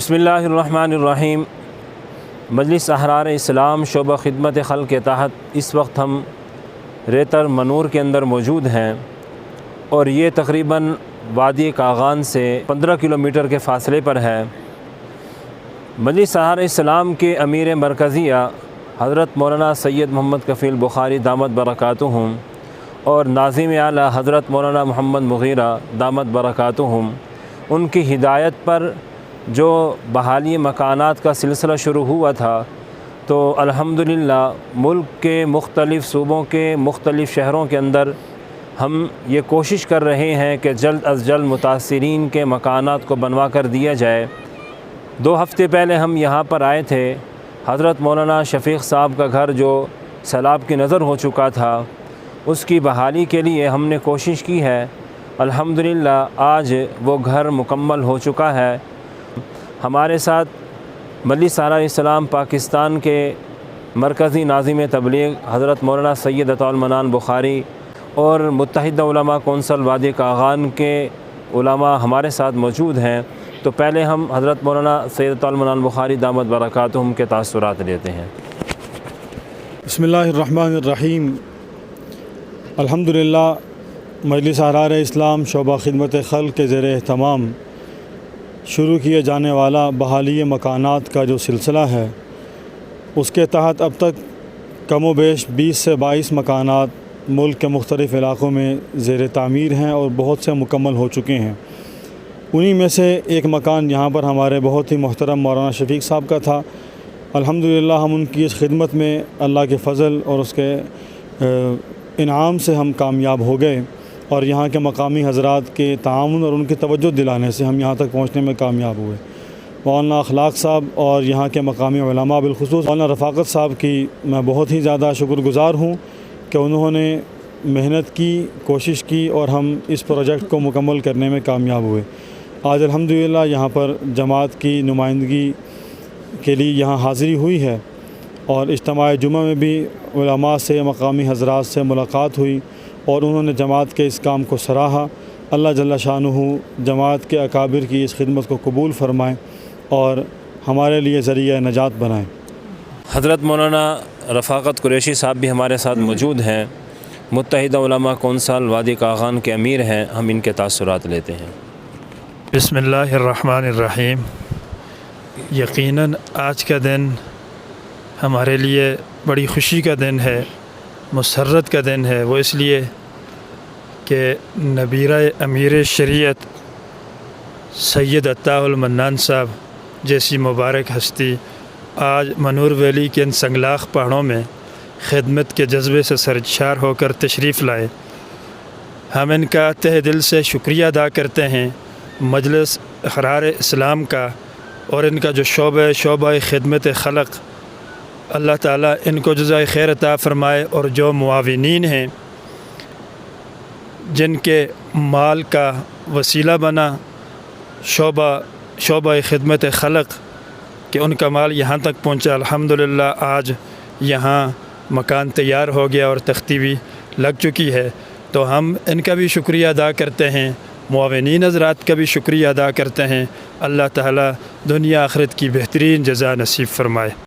بسم اللہ الرحمن الرحیم۔ مجلس احرار اسلام شعبہ خدمت خلق کے تحت اس وقت ہم ریتر منور کے اندر موجود ہیں، اور یہ تقریباً وادی کاغان سے 15 کلومیٹر کے فاصلے پر ہے۔ مجلس احرار اسلام کے امیر مرکزیہ حضرت مولانا سید محمد کفیل بخاری دامت برکاتہم اور ناظم اعلیٰ حضرت مولانا محمد مغیرہ دامت برکاتہم، ان کی ہدایت پر جو بحالی مکانات کا سلسلہ شروع ہوا تھا، تو الحمدللہ ملک کے مختلف صوبوں کے مختلف شہروں کے اندر ہم یہ کوشش کر رہے ہیں کہ جلد از جلد متاثرین کے مکانات کو بنوا کر دیا جائے۔ 2 ہفتے پہلے ہم یہاں پر آئے تھے، حضرت مولانا شفیق صاحب کا گھر جو سیلاب کی نظر ہو چکا تھا، اس کی بحالی کے لیے ہم نے کوشش کی ہے۔ الحمدللہ آج وہ گھر مکمل ہو چکا ہے۔ ہمارے ساتھ مجلس احرار اسلام پاکستان کے مرکزی ناظم تبلیغ حضرت مولانا سید عطاء المنان بخاری اور متحدہ علماء کونسل وادی کاغان کے علماء ہمارے ساتھ موجود ہیں۔ تو پہلے ہم حضرت مولانا سید عطاء المنان بخاری دامت برکاتہم کے تاثرات لیتے ہیں۔ بسم اللہ الرحمن الرحیم۔ الحمدللہ مجلس احرار اسلام شعبہ خدمت خلق کے زیر اہتمام شروع کیے جانے والا بحالی مکانات کا جو سلسلہ ہے، اس کے تحت اب تک کم و بیش 20 سے 22 مکانات ملک کے مختلف علاقوں میں زیر تعمیر ہیں اور بہت سے مکمل ہو چکے ہیں۔ انہی میں سے ایک مکان یہاں پر ہمارے بہت ہی محترم مولانا شفیق صاحب کا تھا۔ الحمدللہ ہم ان کی اس خدمت میں اللہ کے فضل اور اس کے انعام سے ہم کامیاب ہو گئے، اور یہاں کے مقامی حضرات کے تعاون اور ان کی توجہ دلانے سے ہم یہاں تک پہنچنے میں کامیاب ہوئے۔ مولانا اخلاق صاحب اور یہاں کے مقامی علماء بالخصوص مولانا رفاقت صاحب کی میں بہت ہی زیادہ شکر گزار ہوں کہ انہوں نے محنت کی، کوشش کی، اور ہم اس پروجیکٹ کو مکمل کرنے میں کامیاب ہوئے۔ آج الحمدللہ یہاں پر جماعت کی نمائندگی کے لیے یہاں حاضری ہوئی ہے، اور اجتماع جمعہ میں بھی علماء سے، مقامی حضرات سے ملاقات ہوئی، اور انہوں نے جماعت کے اس کام کو سراہا۔ اللہ جل شانہ جماعت کے اکابر کی اس خدمت کو قبول فرمائیں اور ہمارے لیے ذریعہ نجات بنائیں۔ حضرت مولانا رفاقت قریشی صاحب بھی ہمارے ساتھ موجود ہیں، متحدہ علماء کونسل وادی کاغان کے امیر ہیں۔ ہم ان کے تاثرات لیتے ہیں۔ بسم اللہ الرحمن الرحیم۔ یقیناً آج کا دن ہمارے لیے بڑی خوشی کا دن ہے، مسرت کا دن ہے۔ وہ اس لیے کہ نبیرہ امیر شریعت سید عطاء المنان صاحب جیسی مبارک ہستی آج منور ویلی کے ان سنگلاخ پہاڑوں میں خدمت کے جذبے سے سرشار ہو کر تشریف لائے۔ ہم ان کا تہ دل سے شکریہ ادا کرتے ہیں، مجلس احرار اسلام کا، اور ان کا جو شعبہ خدمت خلق، اللہ تعالیٰ ان کو جزائے خیر عطا فرمائے، اور جو معاونین ہیں جن کے مال کا وسیلہ بنا شعبہ خدمت خلق کہ ان کا مال یہاں تک پہنچا۔ الحمدللہ آج یہاں مکان تیار ہو گیا اور تختی بھی لگ چکی ہے، تو ہم ان کا بھی شکریہ ادا کرتے ہیں، معاونین حضرات کا بھی شکریہ ادا کرتے ہیں۔ اللہ تعالیٰ دنیا آخرت کی بہترین جزا نصیب فرمائے۔